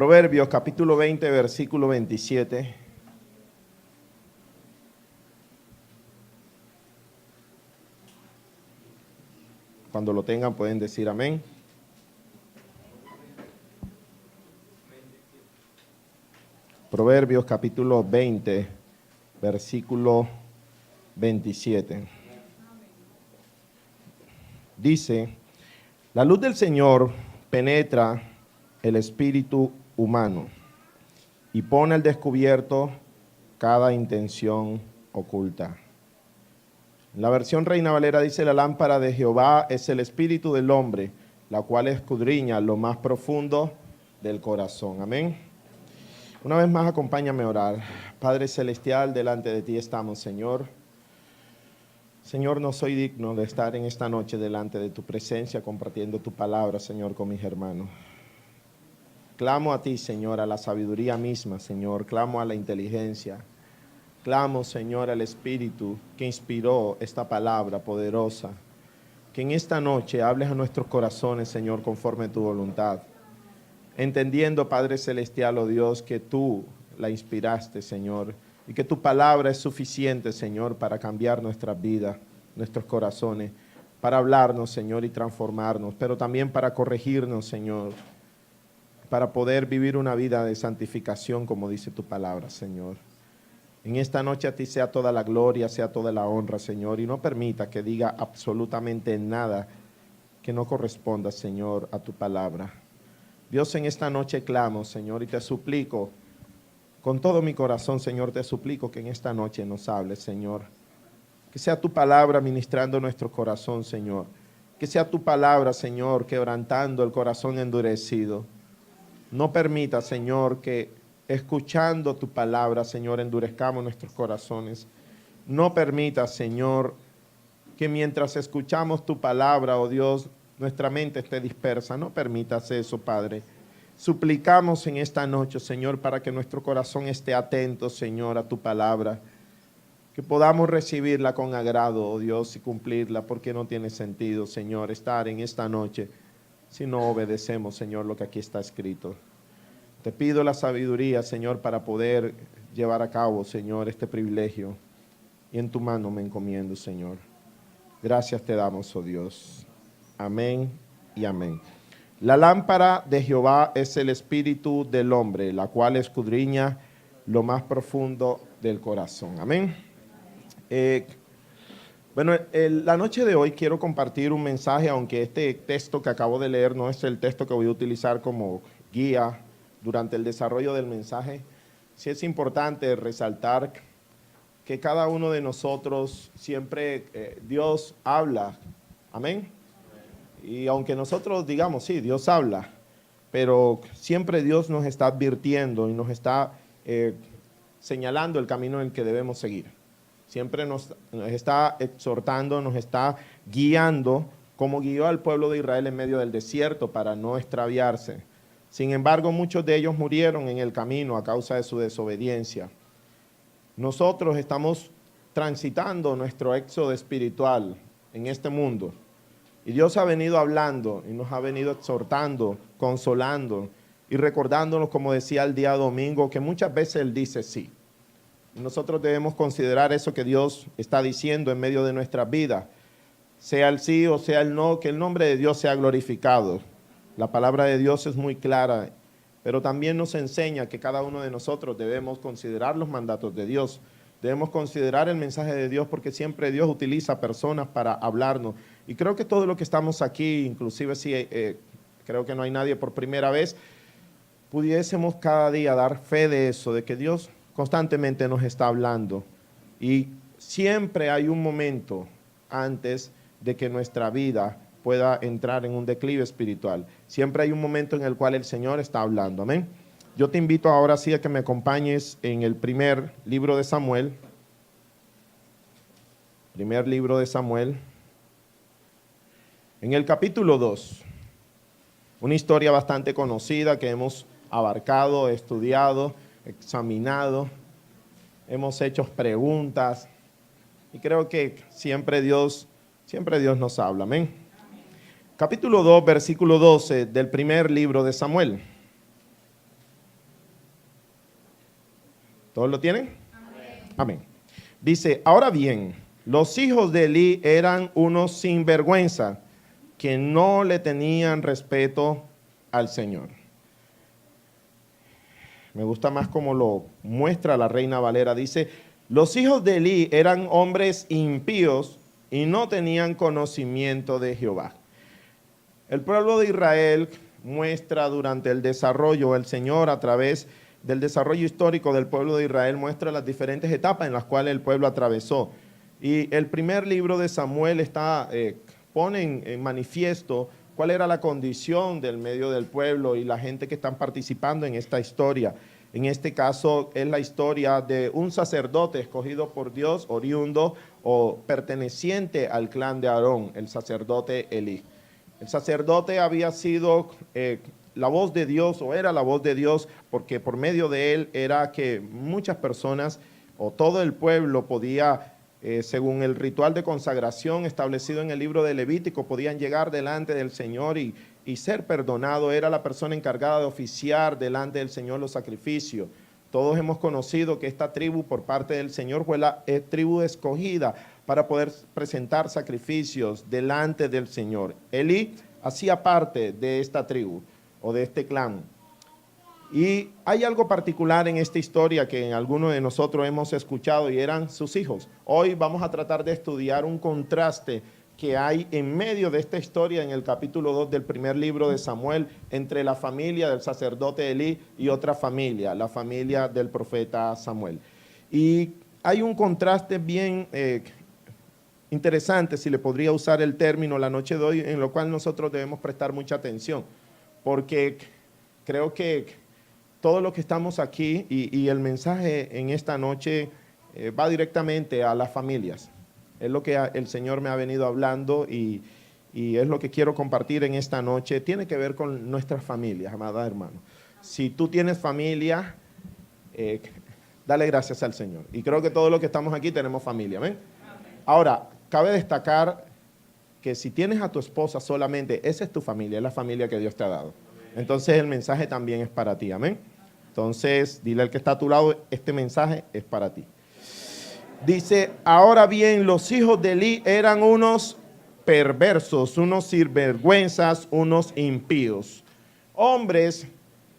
Proverbios capítulo 20, versículo 27. Cuando lo tengan pueden decir amén. Proverbios capítulo 20, versículo 27. Dice, la luz del Señor penetra el espíritu humano y pone al descubierto cada intención oculta. La versión Reina Valera dice, la lámpara de Jehová es el espíritu del hombre, la cual escudriña lo más profundo del corazón. Amén. Una vez más acompáñame a orar. Padre Celestial, delante de ti estamos, Señor. Señor, no soy digno de estar en esta noche delante de tu presencia compartiendo tu palabra, Señor, con mis hermanos. Clamo a ti, Señor, a la sabiduría misma, Señor. Clamo a la inteligencia. Clamo, Señor, al Espíritu que inspiró esta palabra poderosa. Que en esta noche hables a nuestros corazones, Señor, conforme a tu voluntad. Entendiendo, Padre Celestial, oh Dios, que tú la inspiraste, Señor, y que tu palabra es suficiente, Señor, para cambiar nuestras vidas, nuestros corazones, para hablarnos, Señor, y transformarnos, pero también para corregirnos, Señor, para poder vivir una vida de santificación, como dice tu palabra, Señor. En esta noche a ti sea toda la gloria, sea toda la honra, Señor, y no permita que diga absolutamente nada que no corresponda, Señor, a tu palabra. Dios, en esta noche clamo, Señor, y te suplico, con todo mi corazón, Señor, te suplico que en esta noche nos hables, Señor. Que sea tu palabra ministrando nuestro corazón, Señor. Que sea tu palabra, Señor, quebrantando el corazón endurecido. No permita, Señor, que escuchando tu palabra, Señor, endurezcamos nuestros corazones. No permita, Señor, que mientras escuchamos tu palabra, oh Dios, nuestra mente esté dispersa. No permitas eso, Padre. Suplicamos en esta noche, Señor, para que nuestro corazón esté atento, Señor, a tu palabra. Que podamos recibirla con agrado, oh Dios, y cumplirla, porque no tiene sentido, Señor, estar en esta noche si no obedecemos, Señor, lo que aquí está escrito. Te pido la sabiduría, Señor, para poder llevar a cabo, Señor, este privilegio. Y en tu mano me encomiendo, Señor. Gracias te damos, oh Dios. Amén y amén. La lámpara de Jehová es el espíritu del hombre, la cual escudriña lo más profundo del corazón. Amén. La noche de hoy quiero compartir un mensaje, aunque este texto que acabo de leer no es el texto que voy a utilizar como guía durante el desarrollo del mensaje. Sí es importante resaltar que cada uno de nosotros siempre Dios habla. Amén. Y aunque nosotros digamos, sí, Dios habla, pero siempre Dios nos está advirtiendo y nos está señalando el camino en el que debemos seguir. Siempre nos está exhortando, nos está guiando, como guió al pueblo de Israel en medio del desierto para no extraviarse. Sin embargo, muchos de ellos murieron en el camino a causa de su desobediencia. Nosotros estamos transitando nuestro éxodo espiritual en este mundo. Y Dios ha venido hablando y nos ha venido exhortando, consolando y recordándonos, como decía el día domingo, que muchas veces Él dice sí. Y nosotros debemos considerar eso que Dios está diciendo en medio de nuestras vidas. Sea el sí o sea el no, que el nombre de Dios sea glorificado. La palabra de Dios es muy clara, pero también nos enseña que cada uno de nosotros debemos considerar los mandatos de Dios. Debemos considerar el mensaje de Dios porque siempre Dios utiliza personas para hablarnos. Y creo que todo lo que estamos aquí, inclusive si creo que no hay nadie por primera vez, pudiésemos cada día dar fe de eso, de que Dios constantemente nos está hablando. Y siempre hay un momento antes de que nuestra vida pueda entrar en un declive espiritual. Siempre hay un momento en el cual el Señor está hablando. Amén. Yo te invito ahora sí a que me acompañes en el primer libro de Samuel. Primer libro de Samuel. En el capítulo 2. Una historia bastante conocida que hemos abarcado, estudiado, examinado. Hemos hecho preguntas. Y creo que siempre Dios nos habla. Amén. Capítulo 2, versículo 12 del primer libro de Samuel. ¿Todos lo tienen? Amén. Amén. Dice, ahora bien, los hijos de Elí eran unos sinvergüenza que no le tenían respeto al Señor. Me gusta más como lo muestra la Reina Valera. Dice, los hijos de Elí eran hombres impíos y no tenían conocimiento de Jehová. El pueblo de Israel muestra durante el desarrollo, el Señor a través del desarrollo histórico del pueblo de Israel muestra las diferentes etapas en las cuales el pueblo atravesó. Y el primer libro de Samuel pone en manifiesto cuál era la condición del medio del pueblo y la gente que están participando en esta historia. En este caso es la historia de un sacerdote escogido por Dios, oriundo o perteneciente al clan de Aarón, el sacerdote Elí. El sacerdote había sido la voz de Dios o era la voz de Dios porque por medio de él era que muchas personas o todo el pueblo podía según el ritual de consagración establecido en el libro de Levítico, podían llegar delante del Señor y ser perdonado. Era la persona encargada de oficiar delante del Señor los sacrificios. Todos hemos conocido que esta tribu por parte del Señor fue la tribu escogida para poder presentar sacrificios delante del Señor. Elí hacía parte de esta tribu o de este clan. Y hay algo particular en esta historia que algunos de nosotros hemos escuchado y eran sus hijos. Hoy vamos a tratar de estudiar un contraste que hay en medio de esta historia en el capítulo 2 del primer libro de Samuel entre la familia del sacerdote Elí y otra familia, la familia del profeta Samuel. Y hay un contraste bien interesante, si le podría usar el término la noche de hoy, en lo cual nosotros debemos prestar mucha atención, porque creo que todo lo que estamos aquí y el mensaje en esta noche va directamente a las familias. Es lo que el Señor me ha venido hablando y es lo que quiero compartir en esta noche. Tiene que ver con nuestras familias, amada hermano. Si tú tienes familia, dale gracias al Señor. Y creo que todos los que estamos aquí tenemos familia. ¿Amén? Ahora, cabe destacar que si tienes a tu esposa solamente, esa es tu familia, es la familia que Dios te ha dado. Entonces el mensaje también es para ti. Amén. Entonces, dile al que está a tu lado, este mensaje es para ti. Dice, ahora bien, los hijos de Elí eran unos perversos, unos sinvergüenzas, unos impíos. Hombres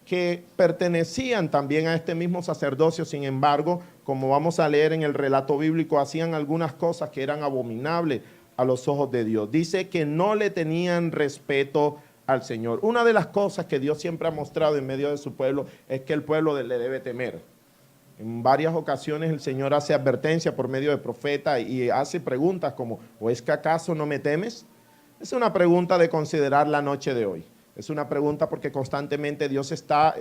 que pertenecían también a este mismo sacerdocio, sin embargo, como vamos a leer en el relato bíblico, hacían algunas cosas que eran abominables a los ojos de Dios. Dice que no le tenían respeto al Señor. Una de las cosas que Dios siempre ha mostrado en medio de su pueblo es que el pueblo le debe temer. En varias ocasiones el Señor hace advertencia por medio de profeta y hace preguntas como, ¿o es que acaso no me temes? Es una pregunta de considerar la noche de hoy. Es una pregunta porque constantemente Dios está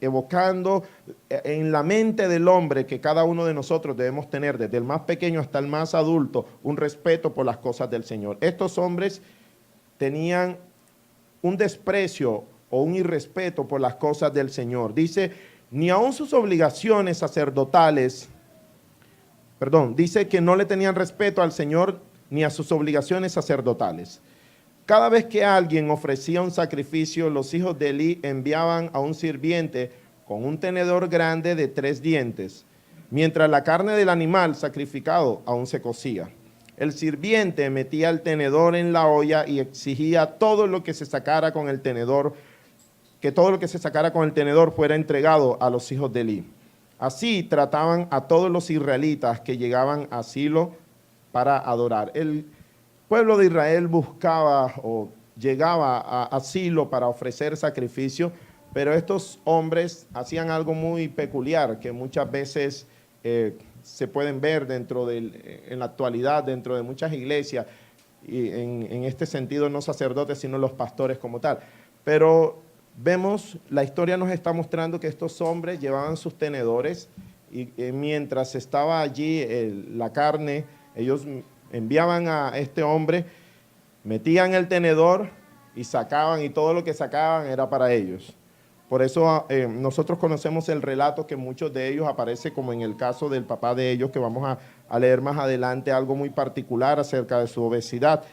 evocando en la mente del hombre que cada uno de nosotros debemos tener, desde el más pequeño hasta el más adulto, un respeto por las cosas del Señor. Estos hombres tenían un desprecio o un irrespeto por las cosas del Señor. Dice, ni aun sus obligaciones sacerdotales, dice que no le tenían respeto al Señor ni a sus obligaciones sacerdotales. Cada vez que alguien ofrecía un sacrificio, los hijos de Elí enviaban a un sirviente con un tenedor grande de 3 dientes, mientras la carne del animal sacrificado aún se cocía. El sirviente metía el tenedor en la olla y exigía todo lo que se sacara con el tenedor, que todo lo que se sacara con el tenedor fuera entregado a los hijos de Elí. Así trataban a todos los israelitas que llegaban a Silo para adorar. El pueblo de Israel buscaba o llegaba a Silo para ofrecer sacrificio, pero estos hombres hacían algo muy peculiar que muchas veces se pueden ver en la actualidad dentro de muchas iglesias, y en este sentido no sacerdotes sino los pastores como tal. Pero vemos, la historia nos está mostrando que estos hombres llevaban sus tenedores y mientras estaba allí la carne, ellos enviaban a este hombre, metían el tenedor y sacaban, y todo lo que sacaban era para ellos. Por eso nosotros conocemos el relato que muchos de ellos aparece como en el caso del papá de ellos, que vamos a leer más adelante algo muy particular acerca de su obesidad.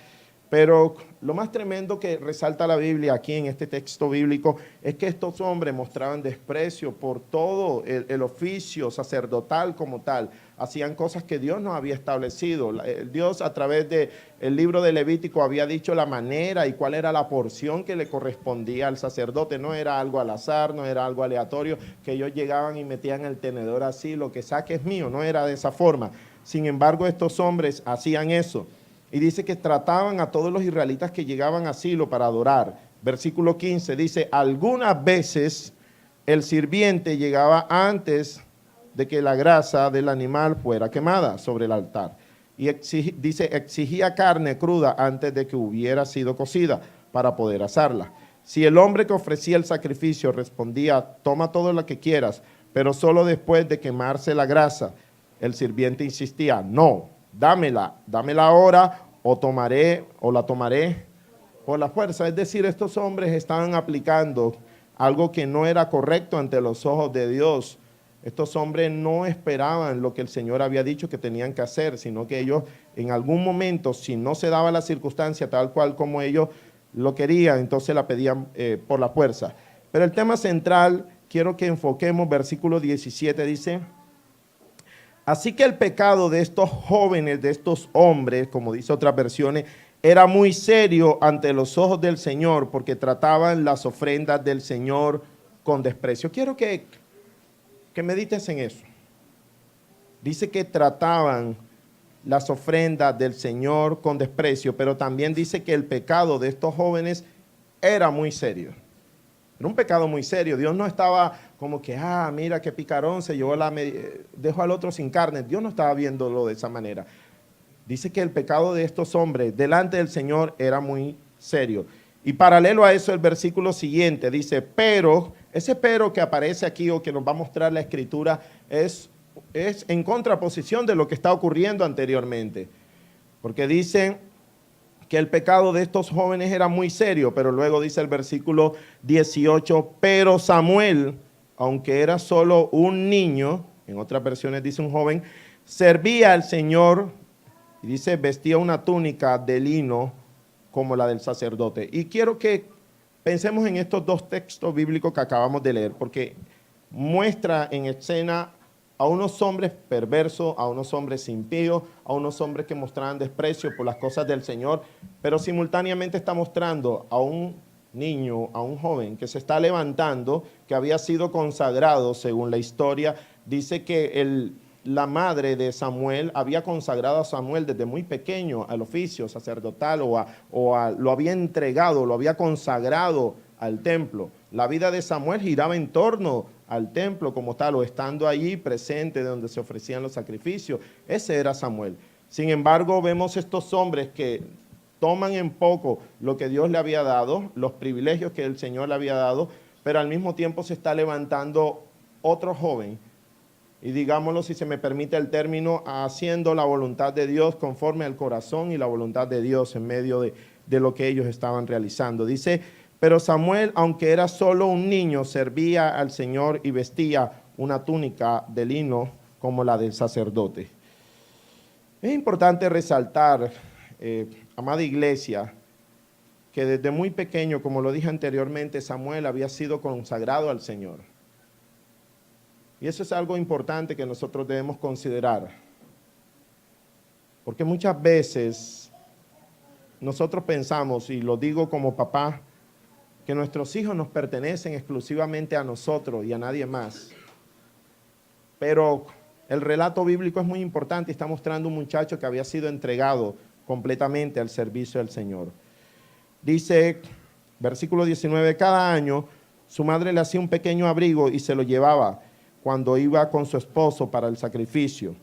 Pero lo más tremendo que resalta la Biblia aquí en este texto bíblico es que estos hombres mostraban desprecio por todo el oficio sacerdotal como tal. Hacían cosas que Dios no había establecido. Dios a través del libro de Levítico había dicho la manera y cuál era la porción que le correspondía al sacerdote. No era algo al azar, no era algo aleatorio, que ellos llegaban y metían el tenedor así, lo que saque es mío. No era de esa forma. Sin embargo, estos hombres hacían eso. Y dice que trataban a todos los israelitas que llegaban a Silo para adorar. Versículo 15 dice, algunas veces el sirviente llegaba antes de que la grasa del animal fuera quemada sobre el altar. Y exigía carne cruda antes de que hubiera sido cocida para poder asarla. Si el hombre que ofrecía el sacrificio respondía, toma todo lo que quieras, pero solo después de quemarse la grasa, el sirviente insistía, no, dámela ahora o la tomaré por la fuerza. Es decir, estos hombres estaban aplicando algo que no era correcto ante los ojos de Dios. Estos hombres no esperaban lo que el Señor había dicho que tenían que hacer, sino que ellos en algún momento, si no se daba la circunstancia tal cual como ellos lo querían, entonces la pedían por la fuerza. Pero el tema central, quiero que enfoquemos, versículo 17 dice, así que el pecado de estos jóvenes, de estos hombres, como dice otras versiones, era muy serio ante los ojos del Señor porque trataban las ofrendas del Señor con desprecio. Quiero que medites en eso. Dice que trataban las ofrendas del Señor con desprecio, pero también dice que el pecado de estos jóvenes era muy serio. Era un pecado muy serio. Dios no estaba como que, mira qué picarón, se llevó dejó al otro sin carne. Dios no estaba viéndolo de esa manera. Dice que el pecado de estos hombres delante del Señor era muy serio. Y paralelo a eso el versículo siguiente dice, pero, ese pero que aparece aquí o que nos va a mostrar la Escritura es en contraposición de lo que está ocurriendo anteriormente. Porque dicen que el pecado de estos jóvenes era muy serio, pero luego dice el versículo 18, pero Samuel, aunque era solo un niño, en otras versiones dice un joven, servía al Señor, y dice, vestía una túnica de lino como la del sacerdote. Y quiero que pensemos en estos dos textos bíblicos que acabamos de leer, porque muestra en escena a unos hombres perversos, a unos hombres impíos, a unos hombres que mostraban desprecio por las cosas del Señor, pero simultáneamente está mostrando a un niño, a un joven que se está levantando, que había sido consagrado, según la historia, dice que la madre de Samuel había consagrado a Samuel desde muy pequeño al oficio sacerdotal lo había entregado, lo había consagrado al templo. La vida de Samuel giraba en torno al templo como tal, o estando allí presente donde se ofrecían los sacrificios. Ese era Samuel. Sin embargo, vemos estos hombres que toman en poco lo que Dios le había dado, los privilegios que el Señor le había dado, pero al mismo tiempo se está levantando otro joven, y digámoslo, si se me permite el término, haciendo la voluntad de Dios conforme al corazón y la voluntad de Dios en medio de lo que ellos estaban realizando. Dice, pero Samuel, aunque era solo un niño, servía al Señor y vestía una túnica de lino como la del sacerdote. Es importante resaltar, amada iglesia, que desde muy pequeño, como lo dije anteriormente, Samuel había sido consagrado al Señor. Y eso es algo importante que nosotros debemos considerar. Porque muchas veces nosotros pensamos, y lo digo como papá, que nuestros hijos nos pertenecen exclusivamente a nosotros y a nadie más. Pero el relato bíblico es muy importante y está mostrando un muchacho que había sido entregado completamente al servicio del Señor. Dice, versículo 19, cada año su madre le hacía un pequeño abrigo y se lo llevaba cuando iba con su esposo para el sacrificio.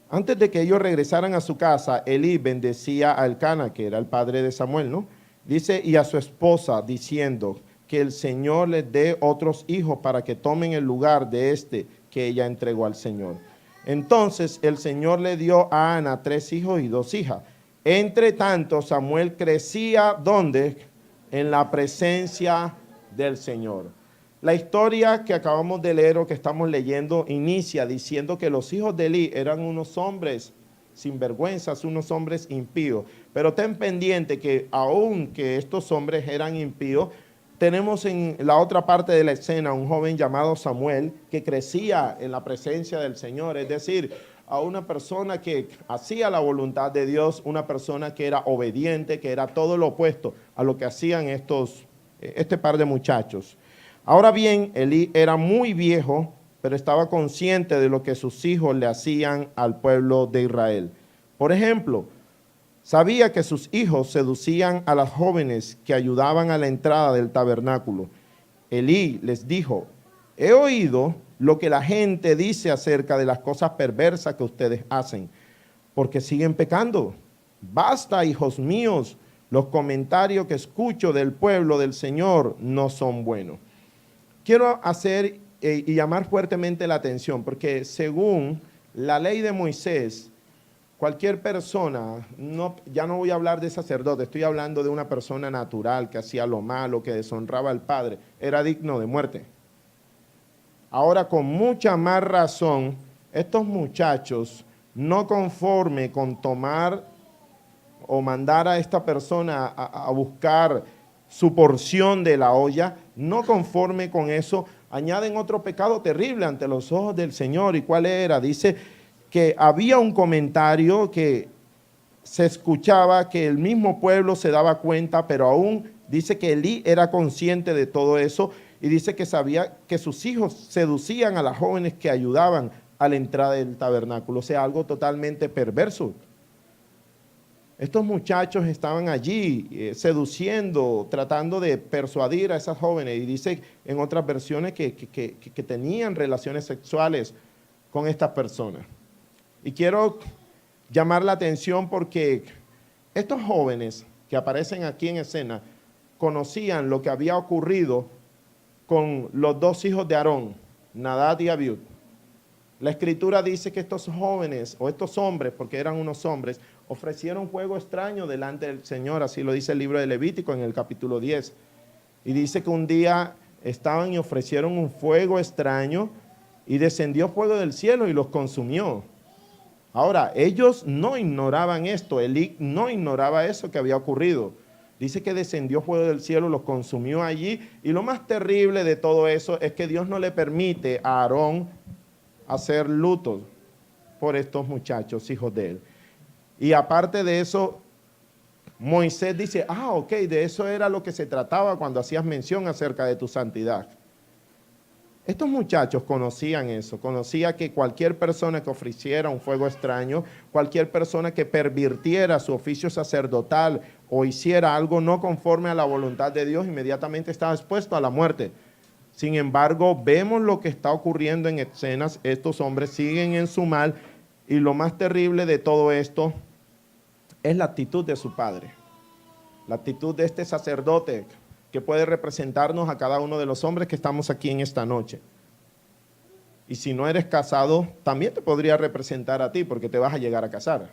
Antes de que ellos regresaran a su casa, Elí bendecía a Elcana, que era el padre de Samuel, ¿no? Dice, y a su esposa, diciendo, que el Señor les dé otros hijos para que tomen el lugar de este que ella entregó al Señor. Entonces el Señor le dio a Ana 3 hijos y 2 hijas. Entre tanto, Samuel crecía, ¿dónde? En la presencia del Señor. La historia que acabamos de leer o que estamos leyendo inicia diciendo que los hijos de Elí eran unos hombres sinvergüenzas, unos hombres impíos. Pero ten pendiente que aunque estos hombres eran impíos, tenemos en la otra parte de la escena un joven llamado Samuel que crecía en la presencia del Señor, es decir, a una persona que hacía la voluntad de Dios, una persona que era obediente, que era todo lo opuesto a lo que hacían este par de muchachos. Ahora bien, Elí era muy viejo, pero estaba consciente de lo que sus hijos le hacían al pueblo de Israel. Por ejemplo, sabía que sus hijos seducían a las jóvenes que ayudaban a la entrada del tabernáculo. Elí les dijo: he oído lo que la gente dice acerca de las cosas perversas que ustedes hacen, porque siguen pecando. Basta, hijos míos, los comentarios que escucho del pueblo del Señor no son buenos. Quiero hacer y llamar fuertemente la atención, porque según la ley de Moisés, cualquier persona, ya no voy a hablar de sacerdote, estoy hablando de una persona natural que hacía lo malo, que deshonraba al Padre, era digno de muerte. Ahora, con mucha más razón, estos muchachos, no conforme con tomar o mandar a esta persona a buscar su porción de la olla, no conforme con eso, añaden otro pecado terrible ante los ojos del Señor. ¿Y cuál era? Dice que había un comentario que se escuchaba, que el mismo pueblo se daba cuenta, pero aún dice que Elí era consciente de todo eso y dice que sabía que sus hijos seducían a las jóvenes que ayudaban a la entrada del tabernáculo, o sea, algo totalmente perverso. Estos muchachos estaban allí seduciendo, tratando de persuadir a esas jóvenes, y dice en otras versiones que tenían relaciones sexuales con estas personas. Y quiero llamar la atención porque estos jóvenes que aparecen aquí en escena conocían lo que había ocurrido con los dos hijos de Aarón, Nadab y Abiud. La Escritura dice que estos jóvenes, o estos hombres, porque eran unos hombres, ofrecieron fuego extraño delante del Señor, así lo dice el libro de Levítico en el capítulo 10. Y dice que un día estaban y ofrecieron un fuego extraño y descendió fuego del cielo y los consumió. Ahora, ellos no ignoraban esto, Elí no ignoraba eso que había ocurrido. Dice que descendió fuego del cielo, los consumió allí, y lo más terrible de todo eso es que Dios no le permite a Aarón hacer luto por estos muchachos, hijos de él. Y aparte de eso, Moisés dice, ok, de eso era lo que se trataba cuando hacías mención acerca de tu santidad. Estos muchachos conocían eso, conocían que cualquier persona que ofreciera un fuego extraño, cualquier persona que pervirtiera su oficio sacerdotal o hiciera algo no conforme a la voluntad de Dios, inmediatamente estaba expuesto a la muerte. Sin embargo, vemos lo que está ocurriendo en escenas, estos hombres siguen en su mal, y lo más terrible de todo esto es la actitud de su padre, la actitud de este sacerdote que puede representarnos a cada uno de los hombres que estamos aquí en esta noche. Y si no eres casado, también te podría representar a ti, porque te vas a llegar a casar.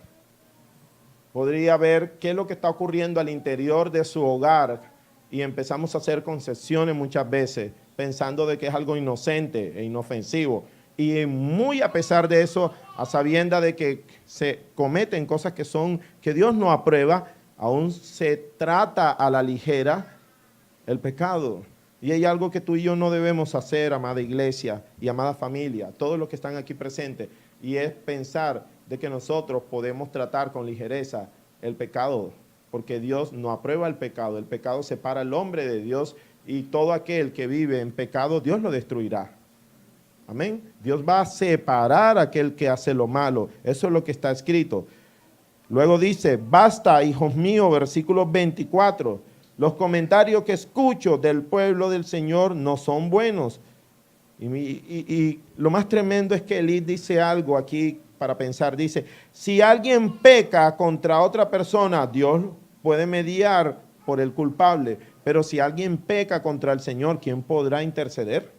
Podría ver qué es lo que está ocurriendo al interior de su hogar, y empezamos a hacer concesiones muchas veces, pensando de que es algo inocente e inofensivo. Y muy a pesar de eso, a sabienda de que se cometen cosas que Dios no aprueba, aún se trata a la ligera el pecado. Y hay algo que tú y yo no debemos hacer, amada iglesia y amada familia, todos los que están aquí presentes, y es pensar de que nosotros podemos tratar con ligereza el pecado, porque Dios no aprueba el pecado separa al hombre de Dios, y todo aquel que vive en pecado, Dios lo destruirá. Amén. Dios va a separar a aquel que hace lo malo, eso es lo que está escrito. Luego dice, basta, hijos míos, versículo 24, los comentarios que escucho del pueblo del Señor no son buenos. Y lo más tremendo es que Elí dice algo aquí para pensar. Dice, si alguien peca contra otra persona, Dios puede mediar por el culpable. Pero si alguien peca contra el Señor, ¿quién podrá interceder?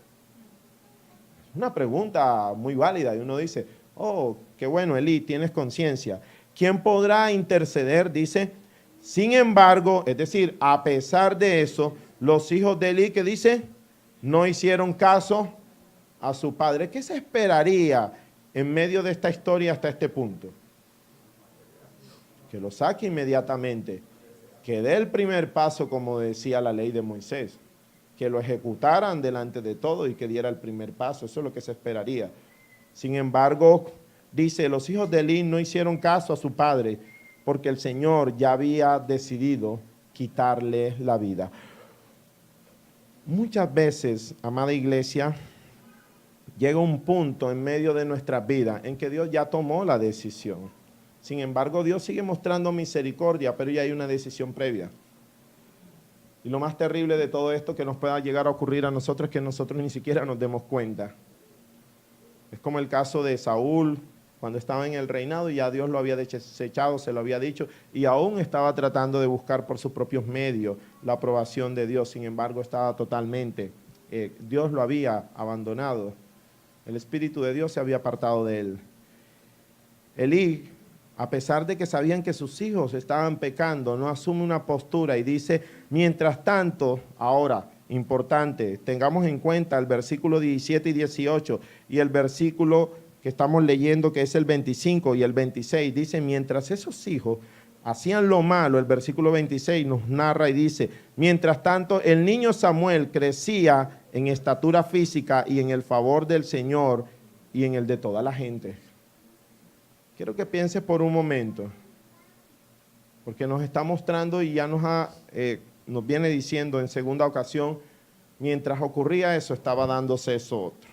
Una pregunta muy válida. Y uno dice, qué bueno, Elí, tienes conciencia. ¿Quién podrá interceder? Dice, sin embargo, es decir, a pesar de eso, los hijos de Elí, que dice, no hicieron caso a su padre. ¿Qué se esperaría en medio de esta historia hasta este punto? que lo saque inmediatamente, que dé el primer paso como decía la ley de Moisés, que lo ejecutaran delante de todo y que diera el primer paso. Eso es lo que se esperaría. Sin embargo, dice, los hijos de Elí no hicieron caso a su padre porque el Señor ya había decidido quitarle la vida. Muchas veces, amada iglesia, llega un punto en medio de nuestras vidas en que Dios ya tomó la decisión. Sin embargo, Dios sigue mostrando misericordia, pero ya hay una decisión previa. Y lo más terrible de todo esto que nos pueda llegar a ocurrir a nosotros es que nosotros ni siquiera nos demos cuenta. Es como el caso de Saúl, cuando estaba en el reinado y ya Dios lo había desechado, se lo había dicho, y aún estaba tratando de buscar por sus propios medios la aprobación de Dios. Sin embargo, estaba totalmente, Dios lo había abandonado. El Espíritu de Dios se había apartado de él. Elí, a pesar de que sabían que sus hijos estaban pecando, no asume una postura y dice, mientras tanto, ahora, importante, tengamos en cuenta el versículo 17 y 18 y el versículo que estamos leyendo que es el 25 y el 26, dice, mientras esos hijos hacían lo malo, el versículo 26 nos narra y dice, mientras tanto el niño Samuel crecía en estatura física y en el favor del Señor y en el de toda la gente. Quiero que piense por un momento, porque nos está mostrando y ya nos viene diciendo en segunda ocasión, mientras ocurría eso, estaba dándose eso otro.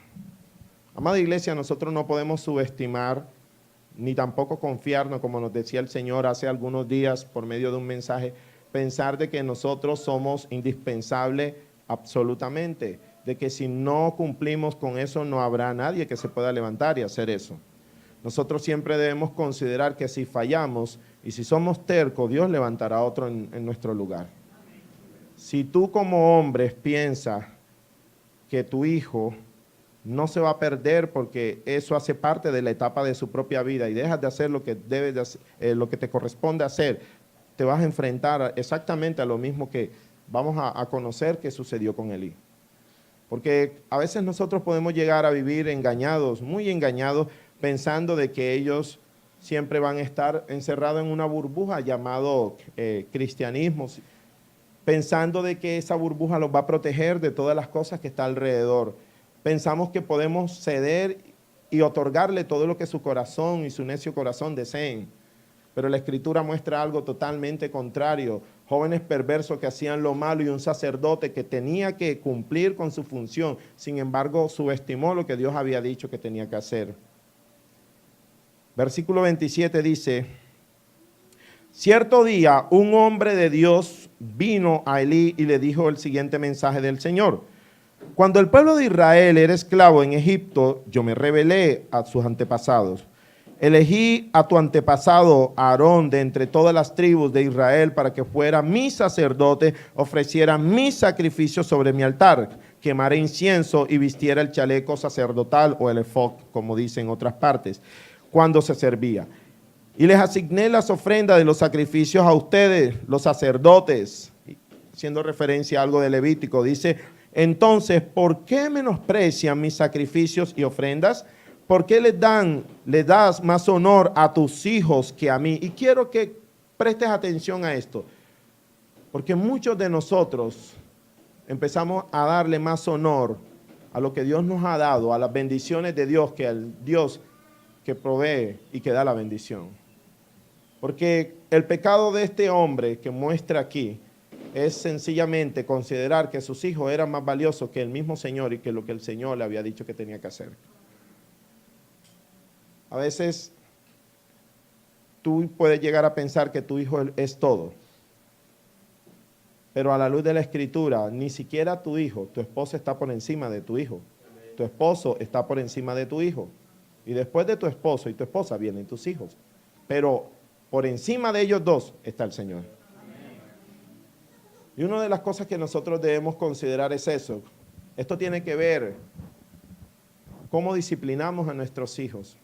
Amada iglesia, nosotros no podemos subestimar, ni tampoco confiarnos, como nos decía el Señor hace algunos días por medio de un mensaje, pensar de que nosotros somos indispensables absolutamente, de que si no cumplimos con eso no habrá nadie que se pueda levantar y hacer eso. Nosotros siempre debemos considerar que si fallamos y si somos tercos, Dios levantará otro en nuestro lugar. Si tú como hombre piensas que tu hijo no se va a perder porque eso hace parte de la etapa de su propia vida y dejas de hacer lo que debes de hacer, lo que te corresponde hacer, te vas a enfrentar exactamente a lo mismo que vamos a conocer que sucedió con Elí. Porque a veces nosotros podemos llegar a vivir engañados, muy engañados, pensando de que ellos siempre van a estar encerrados en una burbuja llamado cristianismo, pensando de que esa burbuja los va a proteger de todas las cosas que está alrededor. Pensamos que podemos ceder y otorgarle todo lo que su corazón y su necio corazón deseen. Pero la Escritura muestra algo totalmente contrario. Jóvenes perversos que hacían lo malo y un sacerdote que tenía que cumplir con su función. Sin embargo, subestimó lo que Dios había dicho que tenía que hacer. Versículo 27 dice, cierto día un hombre de Dios vino a Elí y le dijo el siguiente mensaje del Señor. Cuando el pueblo de Israel era esclavo en Egipto, yo me rebelé a sus antepasados. Elegí a tu antepasado Aarón de entre todas las tribus de Israel para que fuera mi sacerdote, ofreciera mis sacrificios sobre mi altar, quemara incienso y vistiera el chaleco sacerdotal o el efod, como dicen otras partes, cuando se servía. Y les asigné las ofrendas de los sacrificios a ustedes, los sacerdotes, haciendo referencia a algo de Levítico. Dice, entonces, ¿por qué menosprecian mis sacrificios y ofrendas? ¿Por qué le das más honor a tus hijos que a mí? Y quiero que prestes atención a esto, porque muchos de nosotros empezamos a darle más honor a lo que Dios nos ha dado, a las bendiciones de Dios, que al Dios que provee y que da la bendición. Porque el pecado de este hombre que muestra aquí es sencillamente considerar que sus hijos eran más valiosos que el mismo Señor y que lo que el Señor le había dicho que tenía que hacer. A veces tú puedes llegar a pensar que tu hijo es todo, pero a la luz de la Escritura, ni siquiera tu hijo, tu esposa está por encima de tu hijo, tu esposo está por encima de tu hijo. Y después de tu esposo y tu esposa vienen tus hijos. Pero por encima de ellos dos está el Señor. Y una de las cosas que nosotros debemos considerar es eso. Esto tiene que ver cómo disciplinamos a nuestros hijos.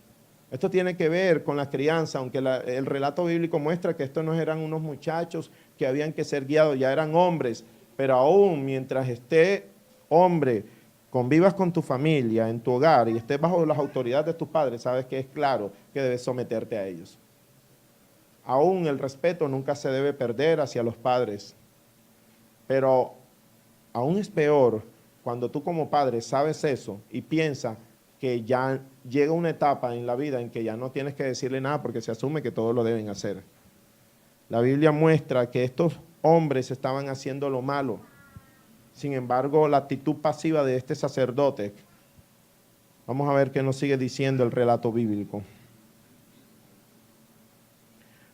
Esto tiene que ver con la crianza, aunque el relato bíblico muestra que estos no eran unos muchachos que habían que ser guiados, ya eran hombres. Pero aún mientras esté hombre, convivas con tu familia, en tu hogar y estés bajo las autoridades de tus padres, sabes que es claro que debes someterte a ellos. Aún el respeto nunca se debe perder hacia los padres. Pero aún es peor cuando tú como padre sabes eso y piensas que ya llega una etapa en la vida en que ya no tienes que decirle nada porque se asume que todos lo deben hacer. La Biblia muestra que estos hombres estaban haciendo lo malo. Sin embargo, la actitud pasiva de este sacerdote, vamos a ver qué nos sigue diciendo el relato bíblico.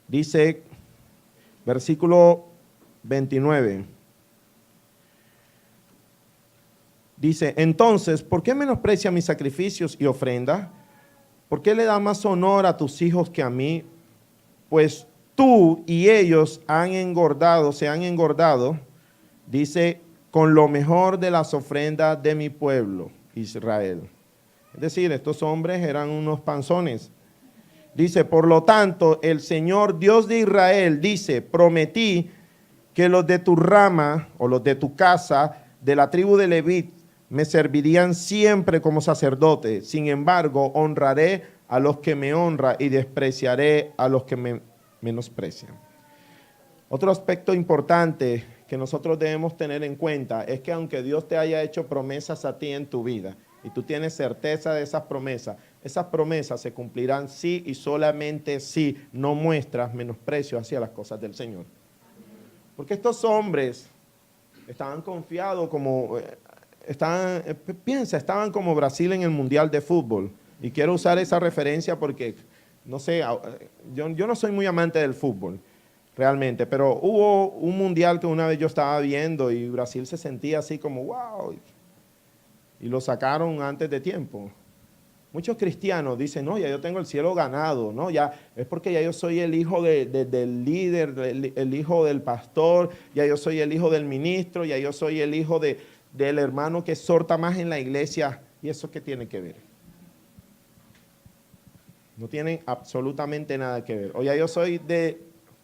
Dice, versículo 29, dice, entonces, ¿por qué menosprecia mis sacrificios y ofrendas? ¿Por qué le da más honor a tus hijos que a mí? Pues tú y ellos se han engordado, dice, con lo mejor de las ofrendas de mi pueblo, Israel. Es decir, estos hombres eran unos panzones. Dice, por lo tanto, el Señor Dios de Israel dice, prometí que los de tu rama o los de tu casa, de la tribu de Leví, me servirían siempre como sacerdote. Sin embargo, honraré a los que me honran y despreciaré a los que me menosprecian. Otro aspecto importante que nosotros debemos tener en cuenta es que aunque Dios te haya hecho promesas a ti en tu vida y tú tienes certeza de esas promesas se cumplirán sí y solamente si no muestras menosprecio hacia las cosas del Señor. Porque estos hombres estaban confiados como, estaban como Brasil en el Mundial de Fútbol. Y quiero usar esa referencia porque, no sé, yo no soy muy amante del fútbol, realmente, pero hubo un mundial que una vez yo estaba viendo y Brasil se sentía así como wow, y lo sacaron antes de tiempo. Muchos cristianos dicen, no, ya yo tengo el cielo ganado, no, ya es porque ya yo soy el hijo del líder, el hijo del pastor, ya yo soy el hijo del ministro, ya yo soy el hijo del hermano que exhorta más en la iglesia. ¿Y eso qué tiene que ver? No tienen absolutamente nada que ver. O ya yo soy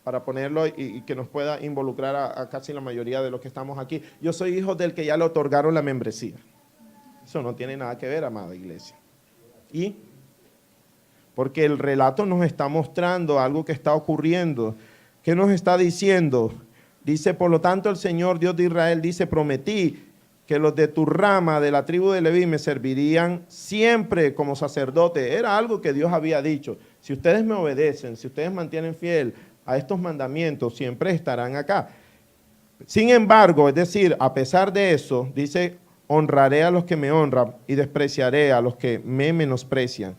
para ponerlo y que nos pueda involucrar a casi la mayoría de los que estamos aquí, yo soy hijo del que ya le otorgaron la membresía. Eso no tiene nada que ver, amada iglesia. Y porque el relato nos está mostrando algo que está ocurriendo. ¿Qué nos está diciendo? Dice, por lo tanto, el Señor Dios de Israel dice, prometí que los de tu rama, de la tribu de Leví, me servirían siempre como sacerdote. Era algo que Dios había dicho. Si ustedes me obedecen, si ustedes mantienen fiel a estos mandamientos, siempre estarán acá. Sin embargo, es decir, a pesar de eso, dice, honraré a los que me honran y despreciaré a los que me menosprecian.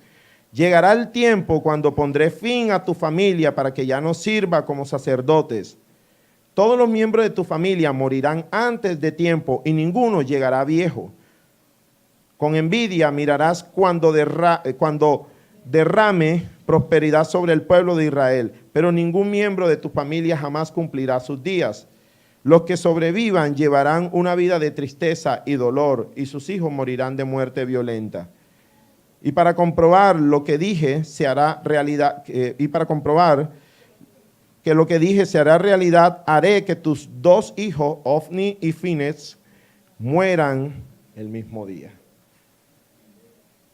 Llegará el tiempo cuando pondré fin a tu familia para que ya no sirva como sacerdotes. Todos los miembros de tu familia morirán antes de tiempo y ninguno llegará viejo. Con envidia mirarás cuando derrame prosperidad sobre el pueblo de Israel, pero ningún miembro de tu familia jamás cumplirá sus días. Los que sobrevivan llevarán una vida de tristeza y dolor, y sus hijos morirán de muerte violenta. Y para comprobar lo que dije se hará realidad, que lo que dije se hará realidad, haré que tus dos hijos, Ofni y Finees, mueran el mismo día.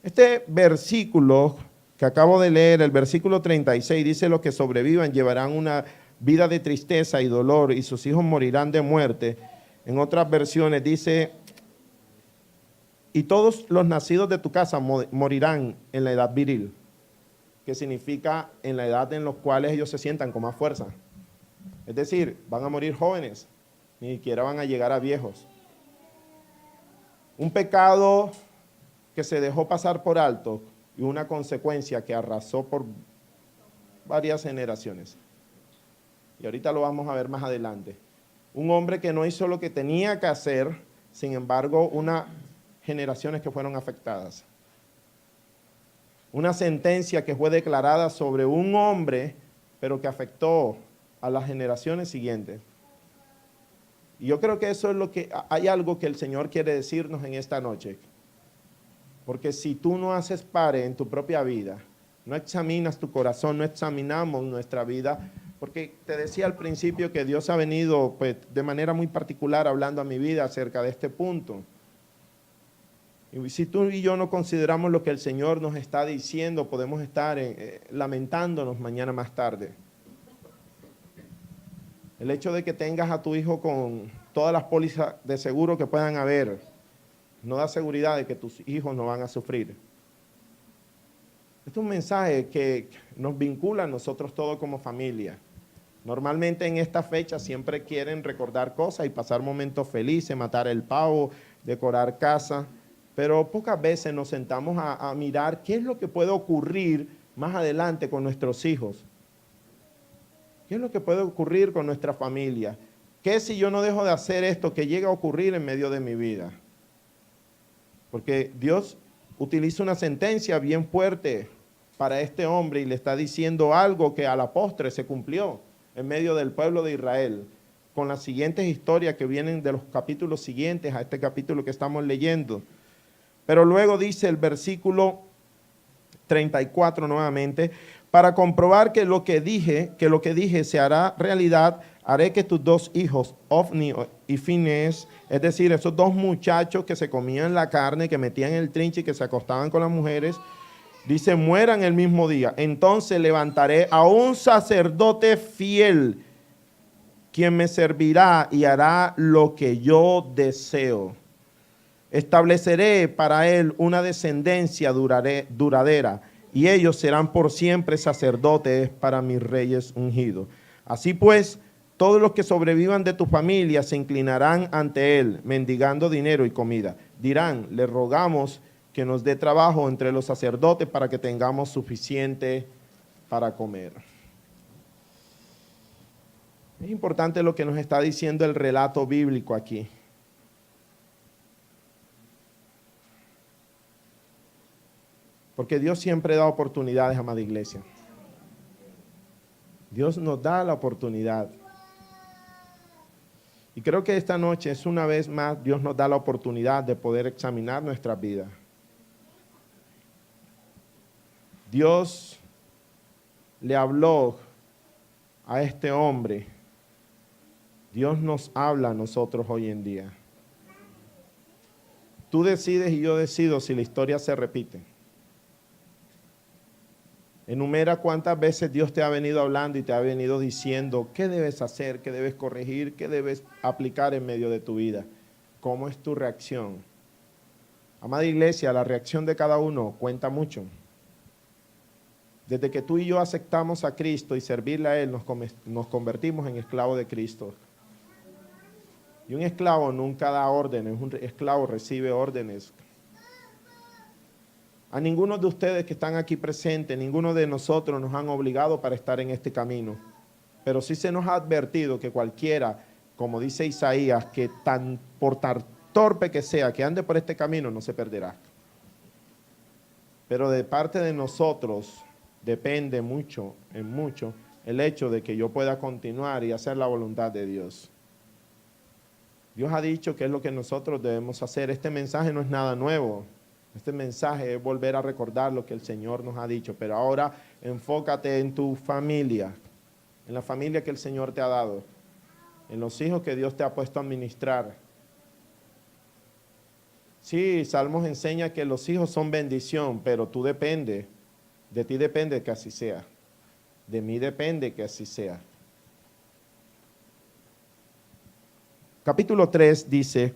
Este versículo que acabo de leer, el versículo 36, dice: los que sobrevivan llevarán una vida de tristeza y dolor, y sus hijos morirán de muerte. En otras versiones dice: y todos los nacidos de tu casa morirán en la edad viril, que significa en la edad en la cual ellos se sientan con más fuerza. Es decir, van a morir jóvenes, ni siquiera van a llegar a viejos. Un pecado que se dejó pasar por alto y una consecuencia que arrasó por varias generaciones. Y ahorita lo vamos a ver más adelante. Un hombre que no hizo lo que tenía que hacer, sin embargo, unas generaciones que fueron afectadas. Una sentencia que fue declarada sobre un hombre, pero que afectó a las generaciones siguientes. Y yo creo que eso es lo que, hay algo que el Señor quiere decirnos en esta noche. Porque si tú no haces pare en tu propia vida, no examinas tu corazón, no examinamos nuestra vida, porque te decía al principio que Dios ha venido pues, de manera muy particular hablando a mi vida acerca de este punto. Y si tú y yo no consideramos lo que el Señor nos está diciendo, podemos estar lamentándonos mañana más tarde. El hecho de que tengas a tu hijo con todas las pólizas de seguro que puedan haber, no da seguridad de que tus hijos no van a sufrir. Este es un mensaje que nos vincula a nosotros todos como familia. Normalmente en esta fecha siempre quieren recordar cosas y pasar momentos felices, matar el pavo, decorar casa, pero pocas veces nos sentamos a mirar qué es lo que puede ocurrir más adelante con nuestros hijos. ¿Qué es lo que puede ocurrir con nuestra familia? ¿Qué si yo no dejo de hacer esto que llega a ocurrir en medio de mi vida? Porque Dios utiliza una sentencia bien fuerte para este hombre y le está diciendo algo que a la postre se cumplió en medio del pueblo de Israel, con las siguientes historias que vienen de los capítulos siguientes a este capítulo que estamos leyendo. Pero luego dice el versículo 34 nuevamente, para comprobar que lo que dije se hará realidad, haré que tus dos hijos, Ofni y Finés, es decir, esos dos muchachos que se comían la carne, que metían el trinche y que se acostaban con las mujeres, dice, mueran el mismo día. Entonces levantaré a un sacerdote fiel, quien me servirá y hará lo que yo deseo. Estableceré para él una descendencia duradera, y ellos serán por siempre sacerdotes para mis reyes ungidos. Así pues, todos los que sobrevivan de tu familia se inclinarán ante él, mendigando dinero y comida. Dirán, le rogamos que nos dé trabajo entre los sacerdotes para que tengamos suficiente para comer. Es importante lo que nos está diciendo el relato bíblico aquí. Porque Dios siempre da oportunidades, amada iglesia. Dios nos da la oportunidad. Y creo que esta noche es una vez más, Dios nos da la oportunidad de poder examinar nuestras vidas. Dios le habló a este hombre. Dios nos habla a nosotros hoy en día. Tú decides y yo decido si la historia se repite. Enumera cuántas veces Dios te ha venido hablando y te ha venido diciendo qué debes hacer, qué debes corregir, qué debes aplicar en medio de tu vida. ¿Cómo es tu reacción? Amada iglesia, la reacción de cada uno cuenta mucho. Desde que tú y yo aceptamos a Cristo y servirle a Él, nos convertimos en esclavos de Cristo. Y un esclavo nunca da órdenes, un esclavo recibe órdenes. A ninguno de ustedes que están aquí presentes, ninguno de nosotros nos han obligado para estar en este camino. Pero sí se nos ha advertido que cualquiera, como dice Isaías, que por tan torpe que sea, que ande por este camino, no se perderá. Pero de parte de nosotros depende mucho, en mucho, el hecho de que yo pueda continuar y hacer la voluntad de Dios. Dios ha dicho que es lo que nosotros debemos hacer. Este mensaje no es nada nuevo. Este mensaje es volver a recordar lo que el Señor nos ha dicho. Pero ahora enfócate en tu familia, en la familia que el Señor te ha dado, en los hijos que Dios te ha puesto a administrar. Sí, Salmos enseña que los hijos son bendición, pero tú depende, de ti depende que así sea. De mí depende que así sea. Capítulo 3 dice,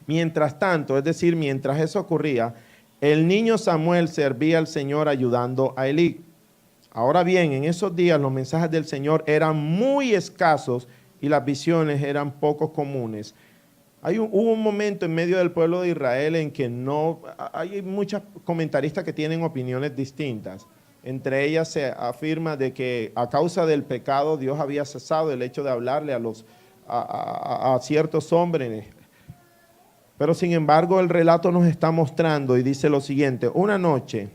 mientras tanto, es decir, mientras eso ocurría, el niño Samuel servía al Señor ayudando a Elí. Ahora bien, en esos días los mensajes del Señor eran muy escasos y las visiones eran poco comunes. Hubo un momento en medio del pueblo de Israel en que hay muchos comentaristas que tienen opiniones distintas. Entre ellas se afirma de que a causa del pecado Dios había cesado el hecho de hablarle a ciertos hombres. Pero sin embargo el relato nos está mostrando y dice lo siguiente, una noche,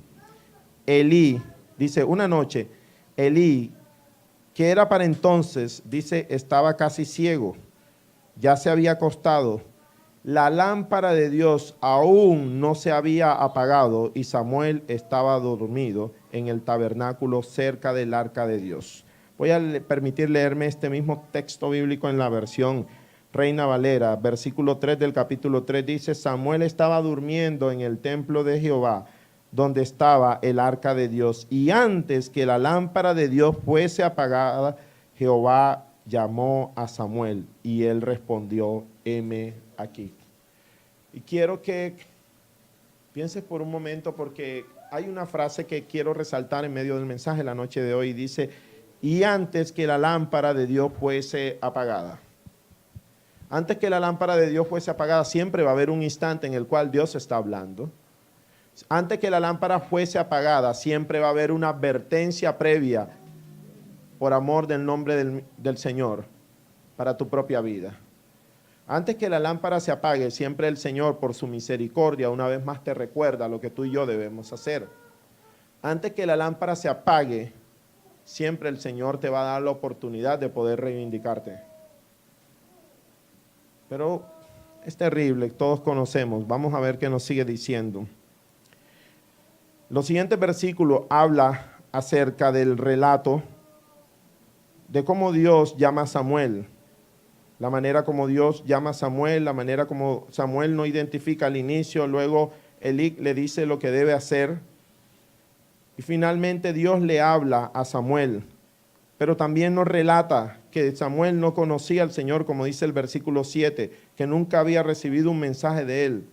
Elí, que era para entonces, dice, estaba casi ciego, ya se había acostado, la lámpara de Dios aún no se había apagado y Samuel estaba dormido en el tabernáculo cerca del arca de Dios. Voy a permitir leerme este mismo texto bíblico en la versión Reina Valera, versículo 3 del capítulo 3 dice, Samuel estaba durmiendo en el templo de Jehová, donde estaba el arca de Dios, y antes que la lámpara de Dios fuese apagada, Jehová llamó a Samuel y él respondió, heme aquí. Y quiero que pienses por un momento, porque hay una frase que quiero resaltar en medio del mensaje la noche de hoy. Dice, y antes que la lámpara de Dios fuese apagada. Antes que la lámpara de Dios fuese apagada, siempre va a haber un instante en el cual Dios está hablando. Antes que la lámpara fuese apagada, siempre va a haber una advertencia previa por amor del nombre del Señor para tu propia vida. Antes que la lámpara se apague, siempre el Señor, por su misericordia, una vez más te recuerda lo que tú y yo debemos hacer. Antes que la lámpara se apague, siempre el Señor te va a dar la oportunidad de poder reivindicarte. Pero es terrible, todos conocemos. Vamos a ver qué nos sigue diciendo. Los siguientes versículos habla acerca del relato de cómo Dios llama a Samuel. La manera como Dios llama a Samuel, la manera como Samuel no identifica al inicio, luego Elí le dice lo que debe hacer. Y finalmente Dios le habla a Samuel. Pero también nos relata que Samuel no conocía al Señor, como dice el versículo 7, que nunca había recibido un mensaje de él.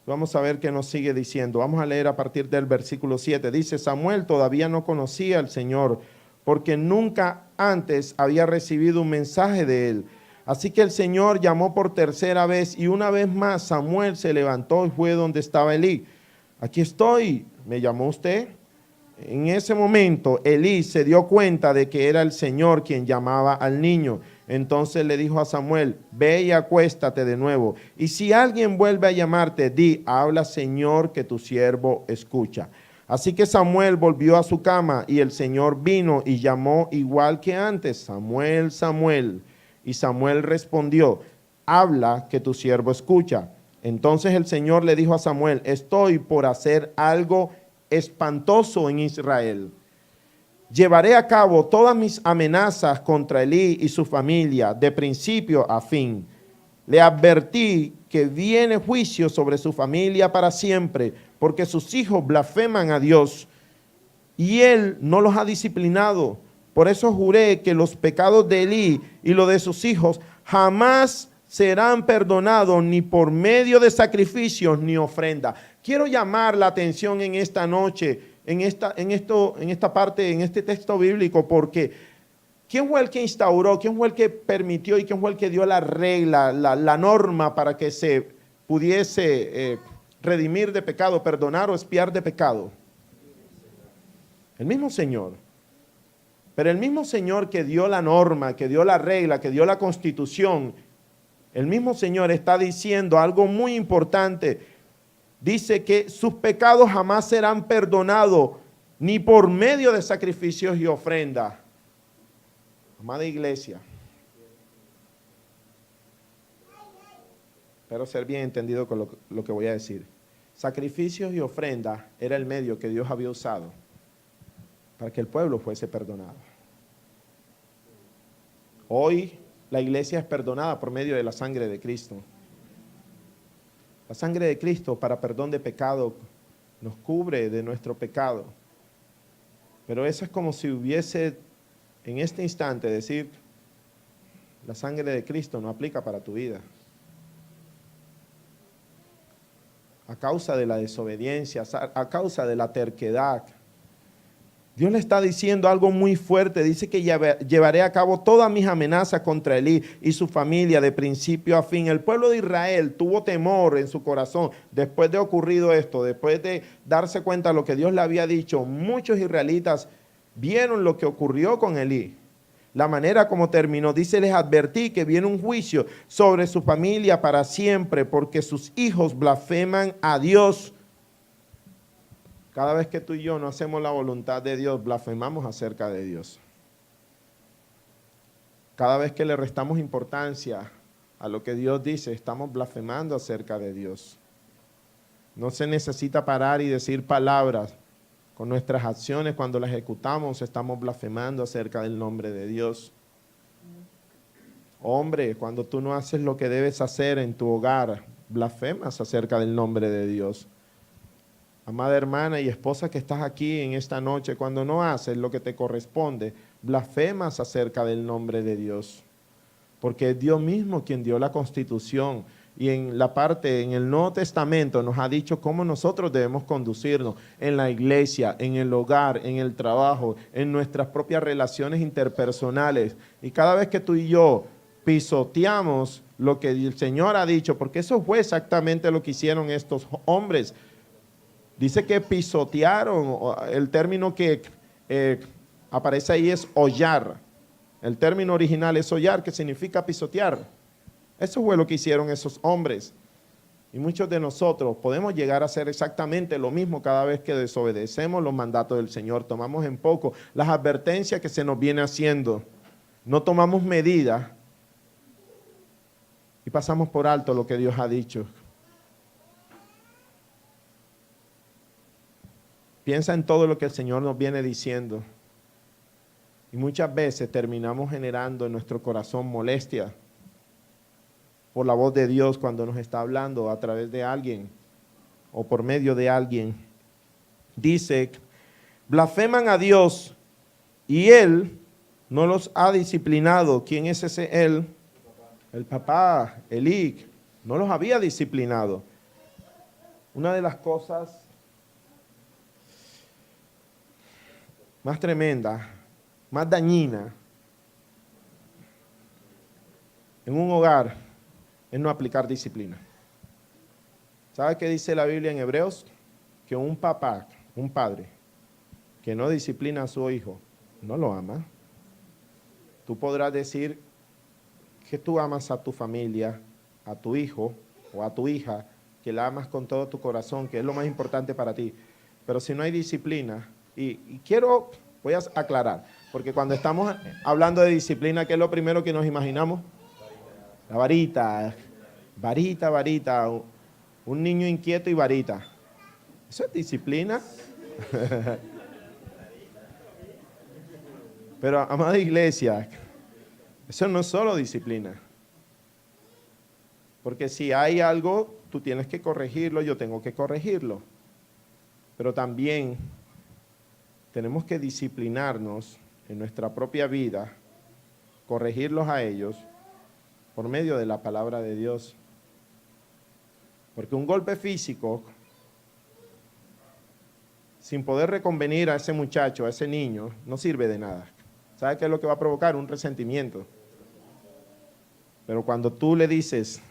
Vamos a ver qué nos sigue diciendo. Vamos a leer a partir del versículo 7. Dice, Samuel todavía no conocía al Señor, porque nunca antes había recibido un mensaje de él. Así que el Señor llamó por tercera vez, y una vez más Samuel se levantó y fue donde estaba Elí. Aquí estoy, ¿me llamó usted? En ese momento Elí se dio cuenta de que era el Señor quien llamaba al niño. Entonces le dijo a Samuel, ve y acuéstate de nuevo. Y si alguien vuelve a llamarte, di, habla Señor, que tu siervo escucha. Así que Samuel volvió a su cama y el Señor vino y llamó igual que antes, Samuel, Samuel. Y Samuel respondió, habla, que tu siervo escucha. Entonces el Señor le dijo a Samuel, estoy por hacer algo espantoso en Israel. Llevaré a cabo todas mis amenazas contra Elí y su familia, de principio a fin. Le advertí que viene juicio sobre su familia para siempre, porque sus hijos blasfeman a Dios y él no los ha disciplinado. Por eso juré que los pecados de Elí y los de sus hijos jamás serán perdonados, ni por medio de sacrificios ni ofrenda. Quiero llamar la atención en esta noche, en esta parte, en este texto bíblico, porque ¿quién fue el que instauró, quién fue el que permitió y quién fue el que dio la regla, la norma para que se pudiese redimir de pecado, perdonar o expiar de pecado? El mismo Señor. Pero el mismo Señor que dio la norma, que dio la regla, que dio la constitución, el mismo Señor está diciendo algo muy importante. Dice que sus pecados jamás serán perdonados, ni por medio de sacrificios y ofrendas. Amada iglesia, espero ser bien entendido con lo que voy a decir. Sacrificios y ofrendas era el medio que Dios había usado para que el pueblo fuese perdonado. Hoy la iglesia es perdonada por medio de la sangre de Cristo. La sangre de Cristo para perdón de pecado nos cubre de nuestro pecado. Pero eso es como si hubiese en este instante decir, la sangre de Cristo no aplica para tu vida. A causa de la desobediencia, a causa de la terquedad. Dios le está diciendo algo muy fuerte. Dice que llevaré a cabo todas mis amenazas contra Elí y su familia de principio a fin. El pueblo de Israel tuvo temor en su corazón después de ocurrido esto, después de darse cuenta de lo que Dios le había dicho. Muchos israelitas vieron lo que ocurrió con Elí, la manera como terminó. Dice, les advertí que viene un juicio sobre su familia para siempre, porque sus hijos blasfeman a Dios. Cada vez que tú y yo no hacemos la voluntad de Dios, blasfemamos acerca de Dios. Cada vez que le restamos importancia a lo que Dios dice, estamos blasfemando acerca de Dios. No se necesita parar y decir palabras. Con nuestras acciones, cuando las ejecutamos, estamos blasfemando acerca del nombre de Dios. Hombre, cuando tú no haces lo que debes hacer en tu hogar, blasfemas acerca del nombre de Dios. Amada hermana y esposa que estás aquí en esta noche, cuando no haces lo que te corresponde, blasfemas acerca del nombre de Dios, porque es Dios mismo quien dio la Constitución. Y en la parte, en el Nuevo Testamento nos ha dicho cómo nosotros debemos conducirnos en la iglesia, en el hogar, en el trabajo, en nuestras propias relaciones interpersonales. Y cada vez que tú y yo pisoteamos lo que el Señor ha dicho, porque eso fue exactamente lo que hicieron estos hombres. Dice que pisotearon, el término que aparece ahí es hollar. El término original es hollar, que significa pisotear. Eso fue lo que hicieron esos hombres. Y muchos de nosotros podemos llegar a hacer exactamente lo mismo cada vez que desobedecemos los mandatos del Señor. Tomamos en poco las advertencias que se nos viene haciendo. No tomamos medidas y pasamos por alto lo que Dios ha dicho. Piensa en todo lo que el Señor nos viene diciendo. Y muchas veces terminamos generando en nuestro corazón molestia por la voz de Dios cuando nos está hablando a través de alguien o por medio de alguien. Dice, blasfeman a Dios y Él no los ha disciplinado. ¿Quién es ese Él? El papá, Elí, no los había disciplinado. Una de las cosas más tremendas, más dañinas en un hogar es no aplicar disciplina. ¿Sabe qué dice la Biblia en Hebreos? Que un papá, un padre, que no disciplina a su hijo, no lo ama. Tú podrás decir que tú amas a tu familia, a tu hijo o a tu hija, que la amas con todo tu corazón, que es lo más importante para ti. Pero si no hay disciplina, voy a aclarar, porque cuando estamos hablando de disciplina, ¿qué es lo primero que nos imaginamos? La varita, varita, un niño inquieto y varita. ¿Eso es disciplina? Pero, amada iglesia, eso no es solo disciplina. Porque si hay algo, tú tienes que corregirlo, yo tengo que corregirlo. Pero también tenemos que disciplinarnos en nuestra propia vida, corregirlos a ellos por medio de la palabra de Dios. Porque un golpe físico, sin poder reconvenir a ese muchacho, a ese niño, no sirve de nada. ¿Sabe qué es lo que va a provocar? Un resentimiento. Pero cuando tú le dices,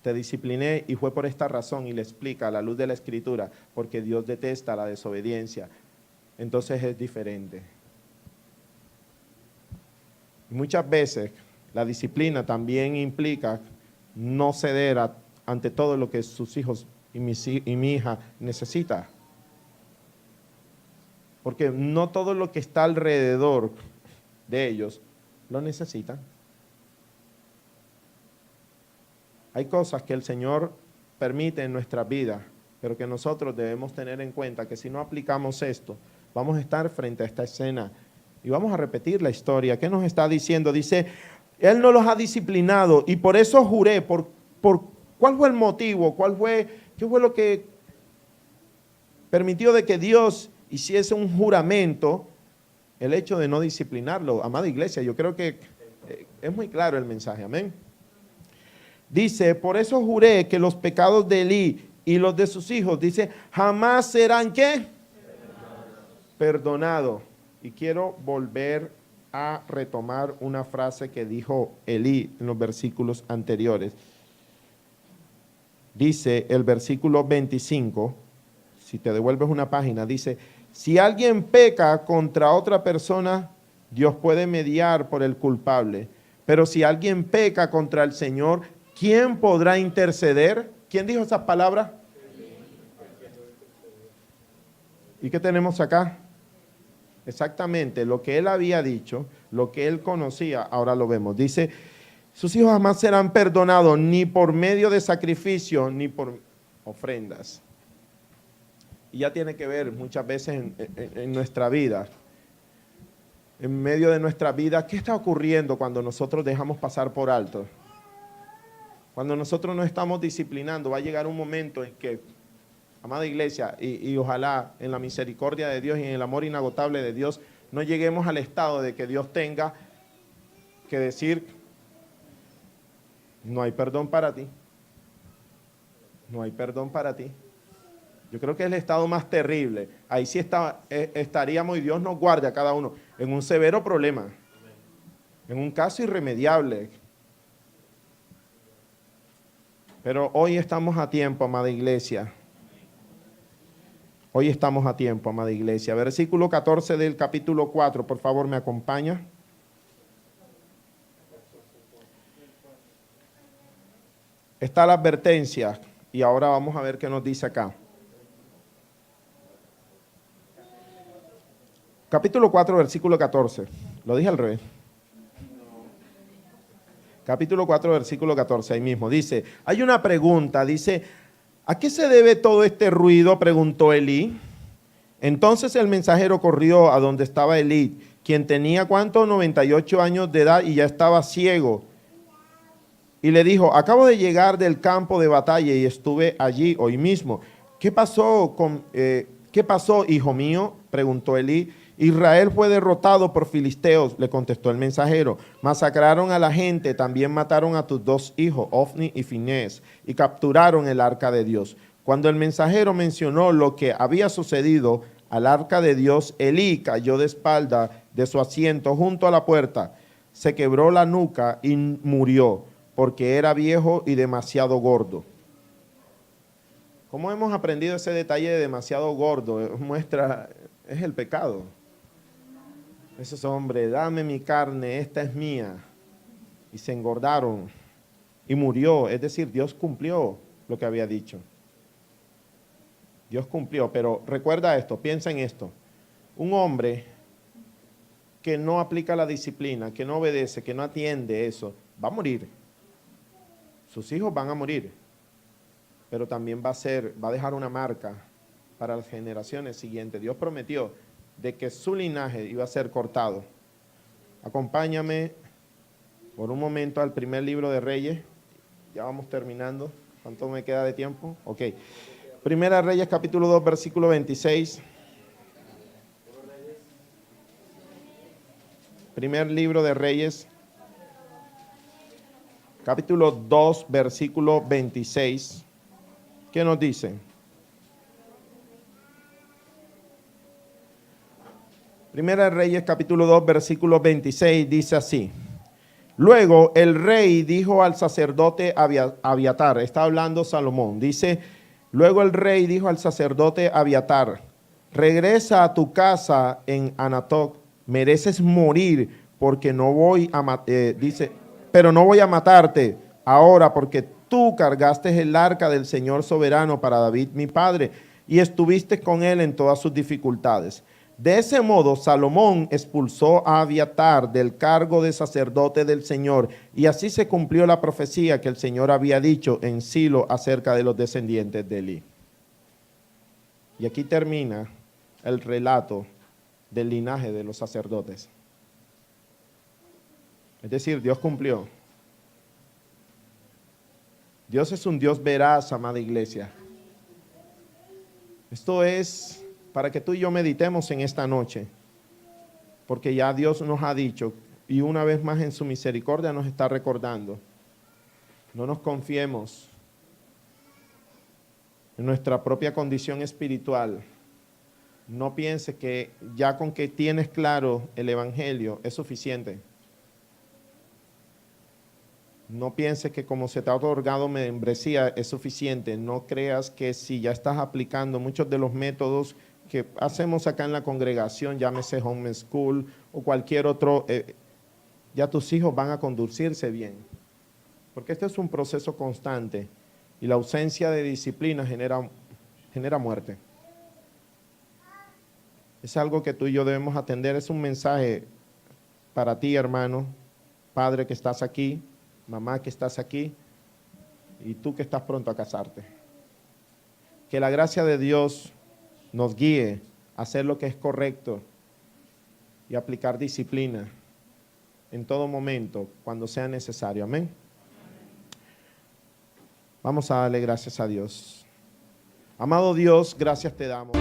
te discipliné y fue por esta razón, y le explica a la luz de la Escritura, porque Dios detesta la desobediencia, entonces es diferente. Y muchas veces la disciplina también implica no ceder ante todo lo que sus hijos y mi hija necesita. Porque no todo lo que está alrededor de ellos lo necesitan. Hay cosas que el Señor permite en nuestra vida, pero que nosotros debemos tener en cuenta que si no aplicamos esto, vamos a estar frente a esta escena y vamos a repetir la historia. ¿Qué nos está diciendo? Dice, Él no los ha disciplinado y por eso juré. ¿Cuál fue el motivo? ¿Qué fue lo que permitió de que Dios hiciese un juramento? El hecho de no disciplinarlo. Amada iglesia, yo creo que es muy claro el mensaje, amén. Dice, por eso juré que los pecados de Elí y los de sus hijos, dice, jamás serán, ¿qué? Perdonado. Y quiero volver a retomar una frase que dijo Elí en los versículos anteriores. Dice el versículo 25, si te devuelves una página, dice, si alguien peca contra otra persona, Dios puede mediar por el culpable. Pero si alguien peca contra el Señor, ¿quién podrá interceder? ¿Quién dijo esas palabras? ¿Y qué tenemos acá? Exactamente lo que él había dicho, lo que él conocía, ahora lo vemos. Dice, sus hijos jamás serán perdonados ni por medio de sacrificio ni por ofrendas. Y ya tiene que ver muchas veces en nuestra vida, en medio de nuestra vida, ¿qué está ocurriendo cuando nosotros dejamos pasar por alto? Cuando nosotros nos estamos disciplinando, va a llegar un momento en que, amada iglesia, y ojalá en la misericordia de Dios y en el amor inagotable de Dios, no lleguemos al estado de que Dios tenga que decir, no hay perdón para ti. No hay perdón para ti. Yo creo que es el estado más terrible. Ahí sí estaríamos, y Dios nos guarde a cada uno, en un severo problema, en un caso irremediable. Pero hoy estamos a tiempo, amada iglesia. Hoy estamos a tiempo, amada iglesia. Versículo 14 del capítulo 4, por favor, me acompaña. Está la advertencia y ahora vamos a ver qué nos dice acá. Capítulo 4, versículo 14. Lo dije al revés. Capítulo 4, versículo 14, ahí mismo. Dice, hay una pregunta, dice, ¿a qué se debe todo este ruido?, preguntó Elí. Entonces el mensajero corrió a donde estaba Elí, quien tenía, ¿cuánto? 98 años de edad y ya estaba ciego. Y le dijo, acabo de llegar del campo de batalla y estuve allí hoy mismo. ¿Qué pasó, hijo mío?, preguntó Elí. Israel fue derrotado por filisteos, le contestó el mensajero. Masacraron a la gente, también mataron a tus 2 hijos, Ofni y Finés, y capturaron el arca de Dios. Cuando el mensajero mencionó lo que había sucedido al arca de Dios, Elí cayó de espalda de su asiento junto a la puerta, se quebró la nuca y murió, porque era viejo y demasiado gordo. ¿Cómo hemos aprendido ese detalle de demasiado gordo? Muestra, es el pecado. Esos hombres, dame mi carne, esta es mía. Y se engordaron y murió. Es decir, Dios cumplió lo que había dicho. Dios cumplió, pero recuerda esto, piensa en esto. Un hombre que no aplica la disciplina, que no obedece, que no atiende eso, va a morir. Sus hijos van a morir, pero también va a dejar una marca para las generaciones siguientes. Dios prometió de que su linaje iba a ser cortado. Acompáñame por un momento al primer libro de Reyes. Ya vamos terminando. ¿Cuánto me queda de tiempo? Ok. Primera Reyes, capítulo 2, versículo 26. Primer libro de Reyes, capítulo 2, versículo 26. ¿Qué nos dice? Primera Reyes, capítulo 2, versículo 26, dice así. Luego el rey dijo al sacerdote Abiatar, está hablando Salomón, dice, luego el rey dijo al sacerdote Abiatar, regresa a tu casa en Anatoc, mereces morir porque no voy a pero no voy a matarte ahora porque tú cargaste el arca del Señor soberano para David mi padre y estuviste con él en todas sus dificultades. De ese modo, Salomón expulsó a Abiatar del cargo de sacerdote del Señor, y así se cumplió la profecía que el Señor había dicho en Silo acerca de los descendientes de Elí. Y aquí termina el relato del linaje de los sacerdotes. Es decir, Dios cumplió. Dios es un Dios veraz, amada iglesia. Esto es para que tú y yo meditemos en esta noche, porque ya Dios nos ha dicho, y una vez más en su misericordia nos está recordando, no nos confiemos en nuestra propia condición espiritual. No piense que ya con que tienes claro el evangelio es suficiente. No pienses que como se te ha otorgado membresía es suficiente. No creas que si ya estás aplicando muchos de los métodos que hacemos acá en la congregación, llámese home school o cualquier otro, ya tus hijos van a conducirse bien. Porque este es un proceso constante y la ausencia de disciplina genera muerte. Es algo que tú y yo debemos atender. Es un mensaje para ti, hermano, padre que estás aquí, mamá que estás aquí y tú que estás pronto a casarte. Que la gracia de Dios nos guíe a hacer lo que es correcto y aplicar disciplina en todo momento cuando sea necesario. Amén. Vamos a darle gracias a Dios. Amado Dios, gracias te damos.